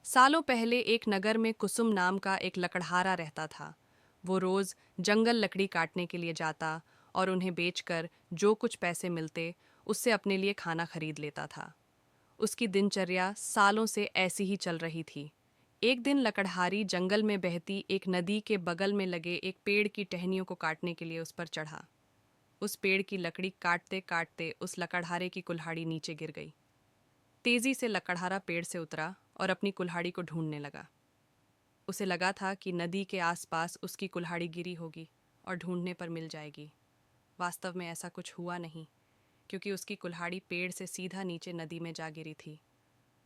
सालों पहले एक नगर में कुसुम नाम का एक लकड़हारा रहता था। वो रोज जंगल लकड़ी काटने के लिए जाता और उन्हें बेचकर जो कुछ पैसे मिलते उससे अपने लिए खाना खरीद लेता था। उसकी दिनचर्या सालों से ऐसी ही चल रही थी। एक दिन लकड़हारी जंगल में बहती एक नदी के बगल में लगे एक पेड़ की टहनियों को काटने के लिए उस पर चढ़ा। उस पेड़ की लकड़ी काटते काटते उस लकड़हारे की कुल्हाड़ी नीचे गिर गई। तेजी से लकड़हारा पेड़ से उतरा और अपनी कुल्हाड़ी को ढूंढने लगा। उसे लगा था कि नदी के आसपास उसकी कुल्हाड़ी गिरी होगी और ढूंढने पर मिल जाएगी। वास्तव में ऐसा कुछ हुआ नहीं, क्योंकि उसकी कुल्हाड़ी पेड़ से सीधा नीचे नदी में जा गिरी थी।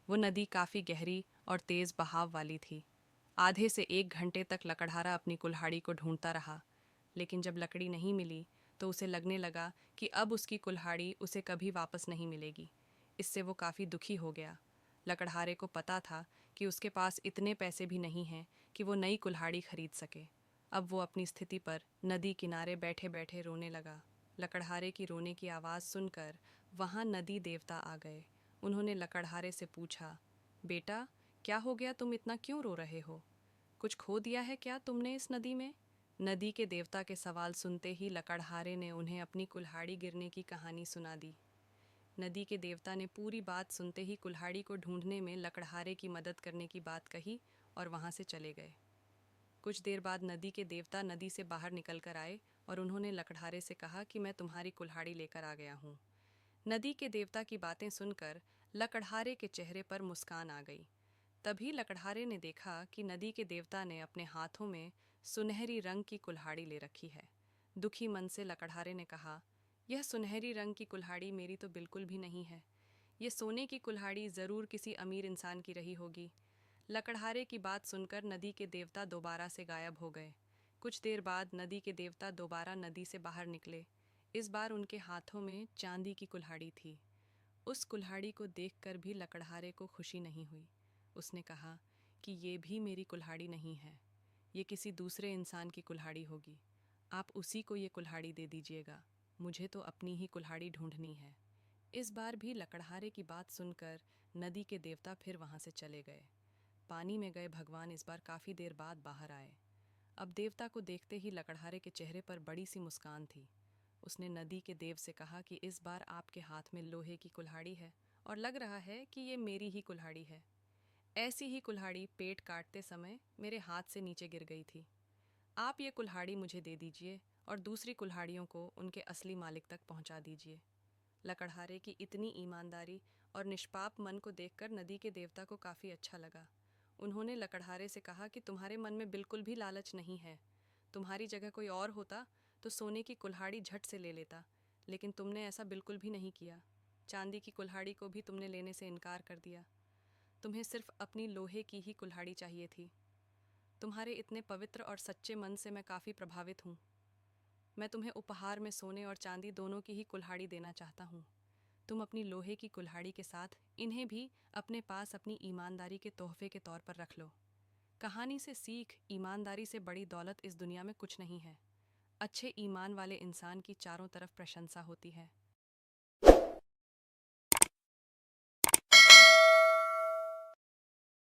वो नदी काफ़ी गहरी और तेज़ बहाव वाली थी। आधे से 1 घंटे तक लकड़हारा अपनी कुल्हाड़ी को ढूंढता रहा, लेकिन जब लकड़ी नहीं मिली तो उसे लगने लगा कि अब उसकी कुल्हाड़ी उसे कभी वापस नहीं मिलेगी। इससे वो काफ़ी दुखी हो गया। लकड़हारे को पता था कि उसके पास इतने पैसे भी नहीं हैं कि वो नई कुल्हाड़ी खरीद सके। अब वो अपनी स्थिति पर नदी किनारे बैठे बैठे रोने लगा। लकड़हारे की रोने की आवाज़ सुनकर वहाँ नदी देवता आ गए। उन्होंने लकड़हारे से पूछा, बेटा, क्या हो गया, तुम इतना क्यों रो रहे हो? कुछ खो दिया है क्या तुमने इस नदी में? नदी के देवता के सवाल सुनते ही लकड़हारे ने उन्हें अपनी कुल्हाड़ी गिरने की कहानी सुना दी। नदी के देवता ने पूरी बात सुनते ही कुल्हाड़ी को ढूंढने में लकड़हारे की मदद करने की बात कही और वहां से चले गए। कुछ देर बाद नदी के देवता नदी से बाहर निकल कर आए और उन्होंने लकड़हारे से कहा कि मैं तुम्हारी कुल्हाड़ी लेकर आ गया हूँ। नदी के देवता की बातें सुनकर लकड़हारे के चेहरे पर मुस्कान आ गई। तभी लकड़हारे ने देखा कि नदी के देवता ने अपने हाथों में सुनहरी रंग की कुल्हाड़ी ले रखी है। दुखी मन से लकड़हारे ने कहा, यह सुनहरी रंग की कुल्हाड़ी मेरी तो बिल्कुल भी नहीं है। ये सोने की कुल्हाड़ी ज़रूर किसी अमीर इंसान की रही होगी। लकड़हारे की बात सुनकर नदी के देवता दोबारा से गायब हो गए। कुछ देर बाद नदी के देवता दोबारा नदी से बाहर निकले। इस बार उनके हाथों में चांदी की कुल्हाड़ी थी। उस कुल्हाड़ी को देखकर भी लकड़हारे को खुशी नहीं हुई। उसने कहा कि ये भी मेरी कुल्हाड़ी नहीं है, ये किसी दूसरे इंसान की कुल्हाड़ी होगी। आप उसी को ये कुल्हाड़ी दे दीजिएगा, मुझे तो अपनी ही कुल्हाड़ी ढूंढनी है। इस बार भी लकड़हारे की बात सुनकर नदी के देवता फिर वहां से चले गए। पानी में गए भगवान इस बार काफ़ी देर बाद बाहर आए। अब देवता को देखते ही लकड़हारे के चेहरे पर बड़ी सी मुस्कान थी। उसने नदी के देव से कहा कि इस बार आपके हाथ में लोहे की कुल्हाड़ी है और लग रहा है कि ये मेरी ही कुल्हाड़ी है। ऐसी ही कुल्हाड़ी पेट काटते समय मेरे हाथ से नीचे गिर गई थी। आप ये कुल्हाड़ी मुझे दे दीजिए और दूसरी कुल्हाड़ियों को उनके असली मालिक तक पहुंचा दीजिए। लकड़हारे की इतनी ईमानदारी और निष्पाप मन को देखकर नदी के देवता को काफ़ी अच्छा लगा। उन्होंने लकड़हारे से कहा कि तुम्हारे मन में बिल्कुल भी लालच नहीं है। तुम्हारी जगह कोई और होता तो सोने की कुल्हाड़ी झट से ले लेता, लेकिन तुमने ऐसा बिल्कुल भी नहीं किया। चांदी की कुल्हाड़ी को भी तुमने लेने से इनकार कर दिया। तुम्हें सिर्फ अपनी लोहे की ही कुल्हाड़ी चाहिए थी। तुम्हारे इतने पवित्र और सच्चे मन से मैं काफ़ी प्रभावित हूँ। मैं तुम्हें उपहार में सोने और चांदी दोनों की ही कुल्हाड़ी देना चाहता हूँ। तुम अपनी लोहे की कुल्हाड़ी के साथ इन्हें भी अपने पास अपनी ईमानदारी के तोहफे के तौर पर रख लो। कहानी से सीख, ईमानदारी से बड़ी दौलत इस दुनिया में कुछ नहीं है। अच्छे ईमान वाले इंसान की चारों तरफ प्रशंसा होती है।